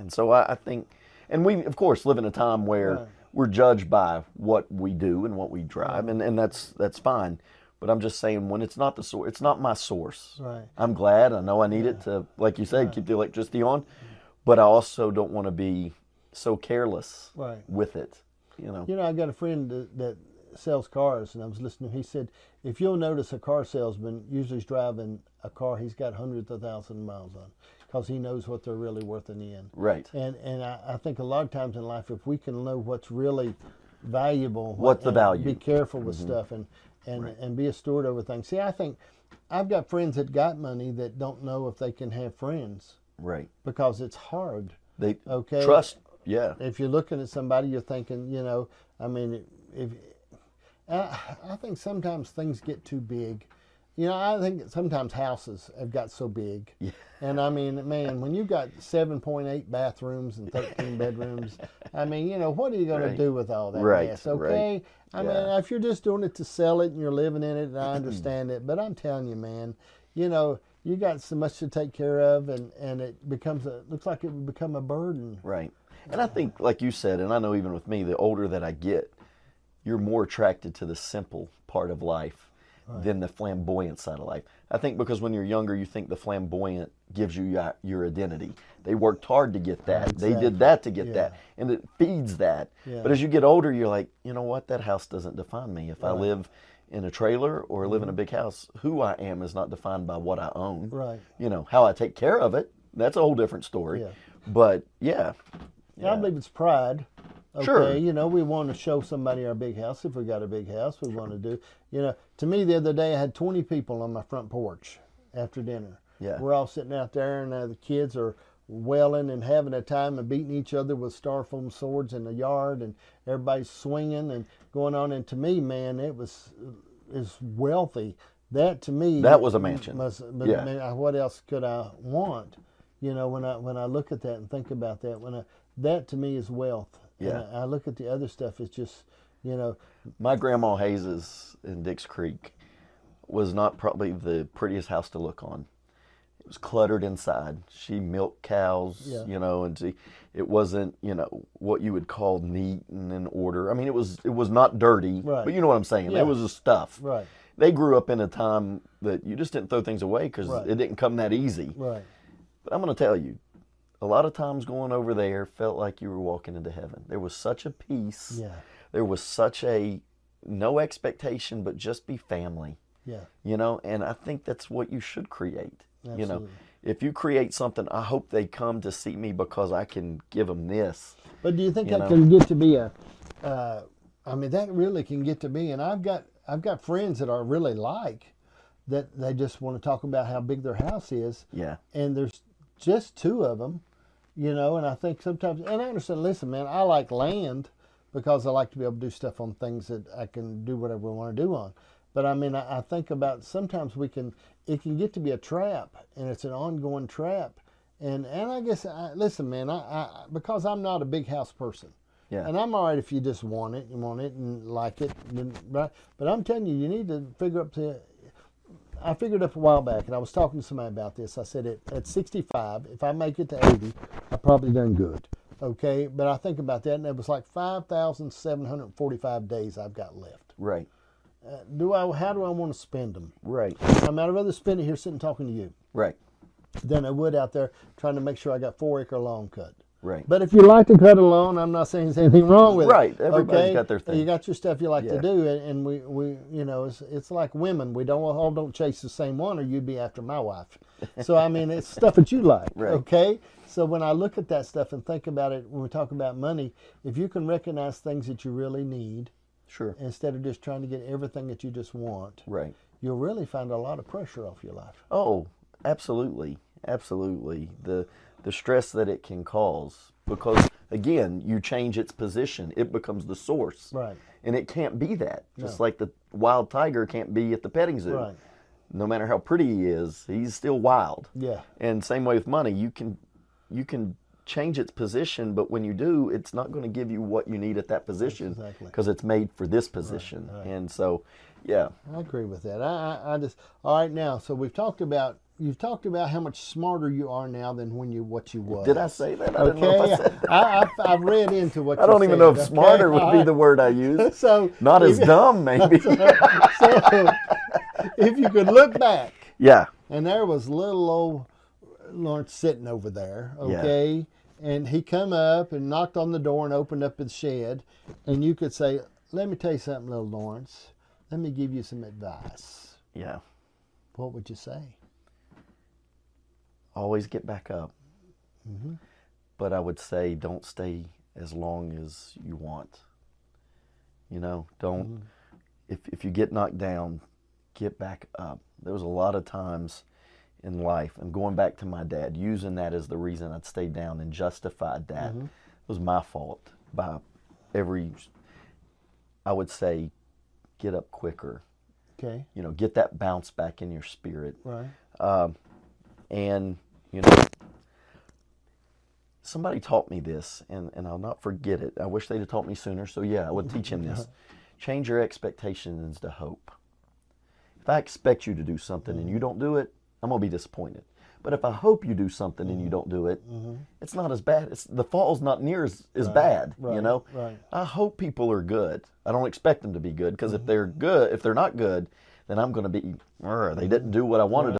And so I think, and we, of course, live in a time where Right. we're judged by what we do and what we drive, and that's fine. But I'm just saying, when it's not the source, it's not my source. Right. I'm glad. I know I need it to, like you said, keep the electricity on. But I also don't want to be so careless Right. with it. You know. You know, I got a friend that sells cars, and I was listening. He said, if you'll notice, a car salesman usually is driving a car he's got hundreds of thousands of miles on, because he knows what they're really worth in the end. Right. And I think a lot of times in life, if we can know what's really valuable, What's the and value? be careful with stuff, and be a steward over things. See, I think I've got friends that got money that don't know if they can have friends Right. because it's hard. They Okay. trust. Yeah. If you're looking at somebody, you're thinking, you know, I mean, if I think sometimes things get too big. You know, I think sometimes houses have got so big. Yeah. And I mean, man, when you've got 7.8 bathrooms and 13 bedrooms, I mean, you know, what are you going Right. to do with all that Right, mess? Okay. right. I mean, Yeah. if you're just doing it to sell it and you're living in it, I understand it. But I'm telling you, man, you know, you got so much to take care of, and it becomes looks like it would become a burden. Right. And I think, like you said, and I know even with me, the older that I get, you're more attracted to the simple part of life than the flamboyant side of life. I think because when you're younger, you think the flamboyant gives you your identity. They worked hard to get that. Exactly. They did that to get Yeah. that. And it feeds that. Yeah. But as you get older, you're like, you know what? That house doesn't define me. If I Right. live in a trailer or live in a big house, who I am is not defined by what I own. Right. You know, how I take care of it, that's a whole different story. Yeah. But yeah. Yeah, I believe it's pride. Okay, Sure. you know, we want to show somebody our big house. If we got a big house, we want to do, you know, to me the other day I had 20 people on my front porch after dinner. Yeah. We're all sitting out there, and the kids are wailing and having a time and beating each other with styrofoam swords in the yard, and everybody's swinging and going on. And to me, man, is wealthy. That to me, That was a mansion. But Yeah. I mean, what else could I want? You know, when I look at that and think about that, that to me is wealth. Yeah. And I look at the other stuff, it's just, you know, My grandma Hayes's in Dix Creek was not probably the prettiest house to look on. It was cluttered inside. She milked cows, Yeah. you know, and it wasn't, you know, what you would call neat and in order. I mean, it was not dirty, Right. but you know what I'm saying. Yeah. It was just stuff. right, They grew up in a time that you just didn't throw things away because Right. it didn't come that easy. right. But I'm going to tell you, a lot of times going over there felt like you were walking into heaven. There was such a peace. Yeah, There was such a no expectation, but just be family, yeah, you know? And I think that's what you should create. You know, Absolutely. if you create something, I hope they come to see me because I can give them this. But do you think You that know. can get to be I mean, that really can get to be, and I've got friends that I really like, that they just want to talk about how big their house is, Yeah. and there's just two of them, you know, and I think sometimes, and I understand, listen, man, I like land because I like to be able to do stuff on things that I can do whatever I want to do on. But I mean, I think about sometimes it can get to be a trap, and it's an ongoing trap. And I guess, listen, man, I because I'm not a big house person. Yeah. And I'm all right if you just want it and like it, right? But I'm telling you, you need to figure up I figured up a while back, and I was talking to somebody about this. I said, at 65, if I make it to 80, I've probably done good. Okay? But I think about that, and it was like 5,745 days I've got left. Right. How do I want to spend them? Right. I'd rather spend it here sitting talking to you Right. than I would out there trying to make sure I got 4-acre lawn cut. Right. But if you like to cut a lawn, I'm not saying there's anything wrong with Right. it. Everybody's okay? got their thing. You got your stuff you like Yeah. to do, and we you know, it's like women. We don't chase the same one, or you'd be after my wife. So I mean, it's stuff that you like. Right. Okay. So when I look at that stuff and think about it, when we talk about money, if you can recognize things that you really need, Sure. instead of just trying to get everything that you just want, Right. you'll really find a lot of pressure off your life. Oh, absolutely. Absolutely. The stress that it can cause, because again, you change its position, it becomes the source. Right. And it can't be that. Just No. like the wild tiger can't be at the petting zoo. Right. No matter how pretty he is, he's still wild. Yeah. And same way with money, you can change its position, but when you do, it's not going to give you what you need at that position Exactly. because it's made for this position. right. And so, yeah. I agree with that. I just, all right, now, so we've talked about you've talked about how much smarter you are now than what you was. Did I say that? I didn't know if I said that. I've read into what I don't even know if smarter would be the word I use. So not as dumb, maybe. So if you could look back, yeah, and there was little old Lawrence sitting over there, okay, and he come up and knocked on the door and opened up his shed, and you could say, "Let me tell you something, little Lawrence. Let me give you some advice." Yeah. What would you say? Always get back up. Mm-hmm. But I would say don't stay as long as you want. You know, don't, if you get knocked down, get back up. There was a lot of times in life, and going back to my dad, using that as the reason I'd stayed down and justified that. It was my fault by I would say, get up quicker. Okay. You know, get that bounce back in your spirit. Right. And, you know, somebody taught me this, and I'll not forget it. I wish they'd have taught me sooner, so yeah, I would teach him this. Change your expectations to hope. If I expect you to do something and you don't do it, I'm going to be disappointed. But if I hope you do something and you don't do it, it's not as bad. The fall's not near as bad, you know? Right. I hope people are good. I don't expect them to be good, because if they're not good, then I'm going to be, they didn't do what I wanted